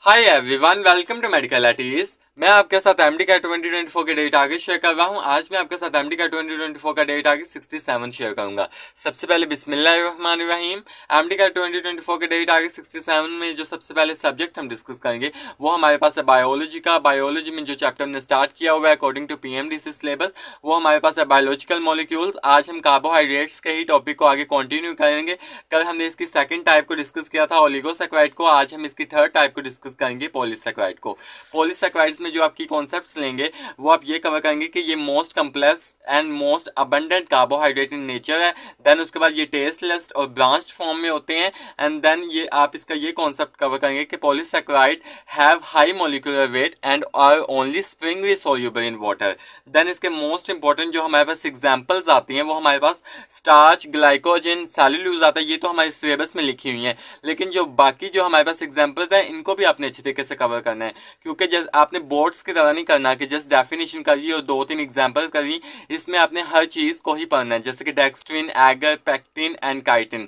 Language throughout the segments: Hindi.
Hi everyone, welcome to medical eighties. मैं आपके साथ एमडी का 2024 के डेट आगे शेयर कर रहा हूं। आज मैं आपके साथ एमडी का 2024 का डेट आगे 67 शेयर करूंगा। सबसे पहले बिस्मिल्लाहिर्रहमानिर्रहीम। एमडी का 2024 के डेट आगे 67 में जो सबसे पहले सब्जेक्ट हम डिस्कस करेंगे वो हमारे पास है बायोलॉजी का। बायोलॉजी में जो चैप्टर हमने स्टार्ट किया हुआ है अकॉर्डिंग टू पीएमडीसी सिलेबस, वो हमारे पास है बायोलॉजिकल मॉलिक्यूल्स। आज हम कार्बोहाइड्रेट्स के ही टॉपिक को आगे कंटिन्यू करेंगे। कल हमने इसकी सेकंड टाइप को डिस्कस किया था, ओलिगोसैकेराइड को। आज हम इसकी थर्ड टाइप को डिस्कस करेंगे, पॉलीसैकेराइड को। पॉलीसैकेराइड्स में जो आपकी कॉन्सेप्ट्स लेंगे वो आप ये कवर करेंगे कि ये most complex and most abundant carbohydrate in nature है। देन उसके बाद ये टेस्टलेस और ब्रांच्ड फॉर्म में होते हैं। एंड देन ये आप इसका ये कॉन्सेप्ट कवर करेंगे कि polysaccharide have high molecular weight and are only sparingly soluble in water. Then इसके मोस्ट इंपॉर्टेंट जो हमारे पास एग्जांपल्स आती हैं वो हमारे पास स्टार्च, ग्लाइकोजन, सेल्यूलोज आता है। ये तो हमारे सिलेबस में लिखी हुई है, लेकिन जो बाकी जो हमारे पास एग्जांपल्स हैं इनको भी आपने अच्छे तरीके से कवर करना है, क्योंकि जैसे आपने बोर्ड्स की तरह नहीं करना कि जस्ट डेफिनेशन करिए और 2-3 एग्जांपल्स करिए। इसमें आपने हर चीज को ही पढ़ना है, जैसे कि dextrin, agar, pectin and chitin.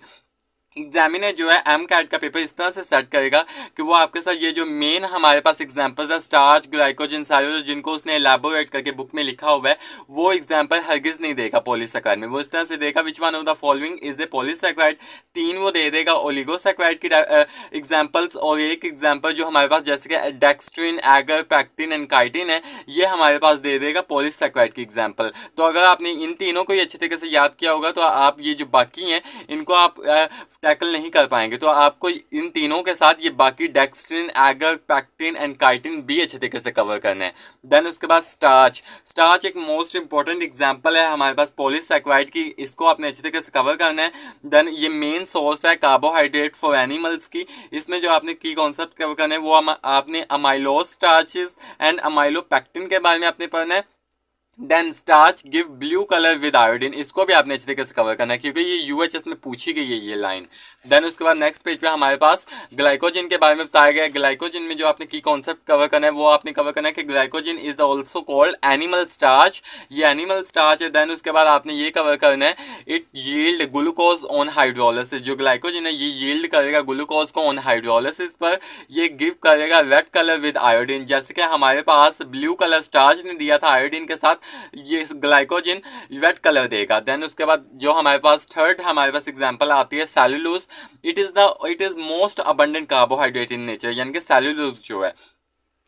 Examiner जो है एम कैट का पेपर इस तरह से सेट करेगा कि वो आपके साथ ये जो मेन हमारे पास एग्जांपल्स है स्टार्च, ग्लाइकोजन, सेल्यूलोज, जिनको उसने एलैबोरेट करके बुक में लिखा हुआ है, वो एग्जांपल हरगिज नहीं देगा पॉलीसैकेराइड में। वो इस तरह से देगा which one of the following is a polysaccharide. 3 वो दे देगा ओलिगोसैकेराइड की एग्जांपल्स, और एक एग्जांपल जो हमारे पास जैसे कि dextrin, agar, pectin and chitin है, ये हमारे पास दे देगा पॉलीसैकेराइड की एग्जांपल। तो अगर आपने इन तीनों को ही अच्छे तरीके से याद किया होगा तो आप ये जो बाकी हैं इनको आप टैकल नहीं कर पाएंगे। तो आपको इन तीनों के साथ ये बाकी dextrin, agar, pectin and chitin भी अच्छे तरीके से कवर करना है। देन उसके बाद स्टार्च। स्टार्च एक मोस्ट इंपॉर्टेंट एग्जांपल है हमारे पास पॉलीसैकेराइड की, इसको आपने अच्छे तरीके से कवर करना है। देन ये मेन सोर्स है कार्बोहाइड्रेट फॉर एनिमल्स की। इसमें जो आपने की कॉन्सेप्ट कवर करना है वो आपने अमाइलोज स्टार्चेस एंड अमाइलोपेक्टिन के बारे में आपने पढ़ना है। Then starch give blue colour with iodine, इसको भी आपने अच्छे तरीके से कवर करना है क्योंकि ये यूएचएस में पूछी गई है ये लाइन। देन उसके बाद नेक्स्ट पेज पे हमारे पास ग्लाइकोजन के बारे में बताया गया है। ग्लाइकोजन में जो आपने की कॉन्सेप्ट कवर करना है वो आपने कवर करना है कि glycogen is also called animal starch, ये एनिमल स्टार्च है। देन उसके बाद आपने ये कवर करना है it yield glucose on hydrolysis. जो ग्लाइकोजन है ये यील्ड करेगा ग्लूकोज को ऑन हाइड्रोलिसिस पर, ये गिव करेगा रेड कलर विद आयोडीन। जैसे कि हमारे पास ब्लू कलर स्टार्च ने दिया था आयोडीन के साथ, ये ग्लाइकोजन रेड कलर देगा। देन उसके बाद जो हमारे पास थर्ड हमारे पास एग्जांपल आती है cellulose. It is most abundant carbohydrate in nature, यानी कि सेल्यूलोज जो है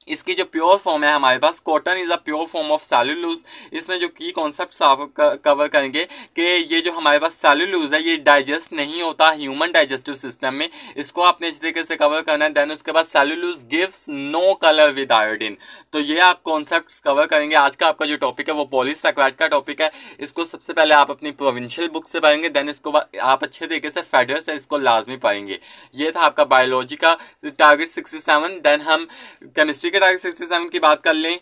इसकी जो प्योर फॉर्म है हमारे पास cotton is a pure form of cellulose. इसमें जो की कॉन्सेप्ट्स आप कवर करेंगे कि ये जो हमारे पास सेल्यूलोज है ये डाइजेस्ट नहीं होता ह्यूमन डाइजेस्टिव सिस्टम में, इसको आपने इस तरीके से कवर करना है। देन उसके बाद cellulose gives no colour with iodine, तो ये आप कॉन्सेप्ट्स कवर करेंगे। आज का आपका जो टॉपिक है वो पॉलीसैकेराइड का टॉपिक है। इसको सबसे पहले आप अपनी प्रोविंशियल बुक से पढ़ेंगे, देन इसको आप अच्छे तरीके से फेडरल से इसको लाजमी पढ़ेंगे। ये था आपका बायोलॉजी का टारगेट 67। देन हम केमिस्ट्री टारगेट 67 की बात कर लें।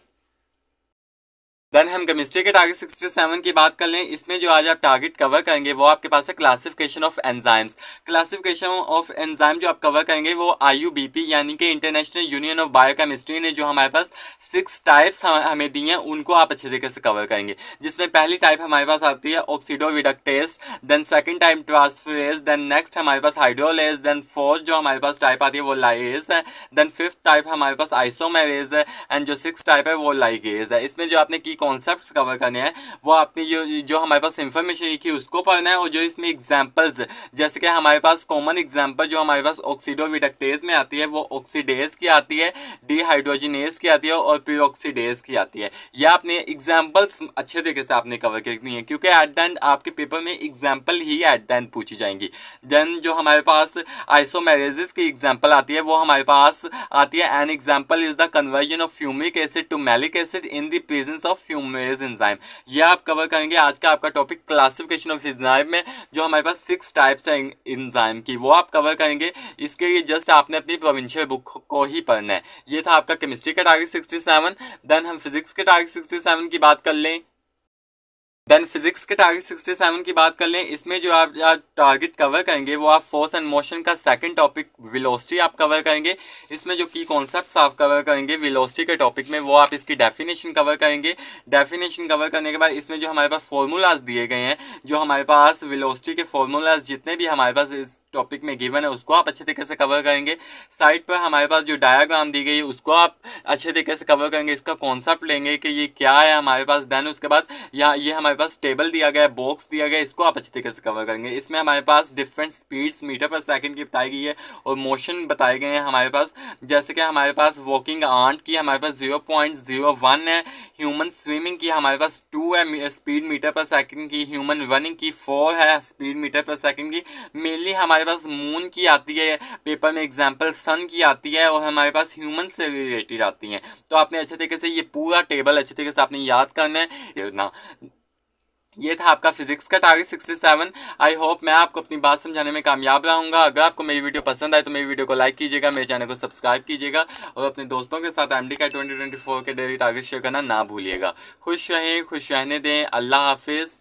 देन हम केमिस्ट्री के टारगेट 67 की बात कर लें। इसमें जो आज आप टारगेट कवर करेंगे वो आपके पास है classification of enzymes. Classification of enzyme जो आप कवर करेंगे वो IUBP यानी कि इंटरनेशनल यूनियन ऑफ बायोकेमिस्ट्री ने जो हमारे पास 6 टाइप्स हमें दी हैं उनको आप अच्छे तरीके से कवर करेंगे। जिसमें पहली टाइप हमारे पास आती है oxidoreductase, then second type transferase, then next हमारे पास हाइड्रोलेज, देन फोर्थ जो हमारे पास टाइप आती है वो लाइएज है, देन फिफ्थ टाइप हमारे पास आइसोमेरेज है, एंड जो सिक्स टाइप है वो लाइगेज है। इसमें जो आपने की कॉन्सेप्ट्स कवर करने हैं वो आपने जो हमारे पास इंफॉर्मेशन लिखी है उसको पढ़ना है, और जो इसमें एग्जांपल्स जैसे कि हमारे पास कॉमन एग्जांपल जो हमारे पास ऑक्सीडोरिडक्टेज में आती है वो ऑक्सीडेज की आती है, डिहाइड्रोजिनेज की आती है और पेरोक्सीडेज की आती है। ये आपने एग्जांपल्स अच्छे तरीके से आपने कवर करनी है क्योंकि एट द एंड आपके पेपर में example he at the end पूछी जाएंगी। देन जो हमारे पास आइसोमेरेसिस की एग्जांपल आती है वो हमारे पास आती है an example is the conversion of fumaric acid to malic acid in the presence of fumarase enzyme. ये आप कवर करेंगे। आज का आपका टॉपिक क्लासिफिकेशन ऑफ एंजाइम में जो हमारे पास 6 टाइप्स है एंजाइम की वो आप कवर करेंगे। इसके लिए जस्ट आपने अपनी प्रोविंशियल बुक को ही पढ़ना है। ये था आपका केमिस्ट्री का टारगेट 67। देन हम फिजिक्स के टारगेट 67 की बात कर लें। देन फिजिक्स के टारगेट 67 की बात कर लें। इसमें जो आप टारगेट कवर करेंगे वो आप फोर्स एंड मोशन का सेकंड टॉपिक वेलोसिटी आप कवर करेंगे। इसमें जो की कॉन्सेप्ट्स आप कवर करेंगे वेलोसिटी के टॉपिक में वो आप इसकी डेफिनेशन कवर करेंगे। डेफिनेशन कवर करने के बाद इसमें जो हमारे पास फॉर्मूलाज दिए गए हैं, जो हमारे पास वेलोसिटी के फॉर्मूलाज जितने भी हमारे पास टॉपिक में गिवन है उसको आप अच्छे तरीके से कवर करेंगे। साइड पर हमारे पास जो डायग्राम दी गई है उसको आप अच्छे तरीके से कवर करेंगे, इसका कॉन्सेप्ट लेंगे कि ये क्या है हमारे पास। देन उसके बाद यहाँ ये हमारे पास टेबल दिया गया है, बॉक्स दिया गया है, इसको आप अच्छे तरीके से कवर करेंगे। इसमें हमारे पास डिफरेंट स्पीड्स मीटर पर सेकंड की बताई गई है और मोशन बताए गए हैं हमारे पास। जैसे कि हमारे पास वॉकिंग आंट की हमारे पास 0.01 है, ह्यूमन स्विमिंग की हमारे पास 2 है स्पीड मीटर पर सेकंड की, ह्यूमन रनिंग की 4 है स्पीड मीटर पर सेकंड की। मेनली हमारे पास मून की आती है पेपर में एग्जाम्पल, सन की आती है और हमारे पास ह्यूमन से रिलेटेड आती हैं। तो आपने अच्छे तरीके से ये पूरा टेबल अच्छे तरीके से आपने याद करना है ना। ये था आपका फिजिक्स का टारगेट 67। आई होप मैं आपको अपनी बात समझाने में कामयाब रहूंगा। अगर आपको मेरी वीडियो पसंद आए तो मेरी वीडियो को लाइक कीजिएगा, मेरे चैनल को सब्सक्राइब कीजिएगा और अपने दोस्तों के साथ एमडी का 2024 के डेली टारगेट शेयर करना ना भूलिएगा। खुश रहें, खुश रहने दें। अल्लाह हाफिज।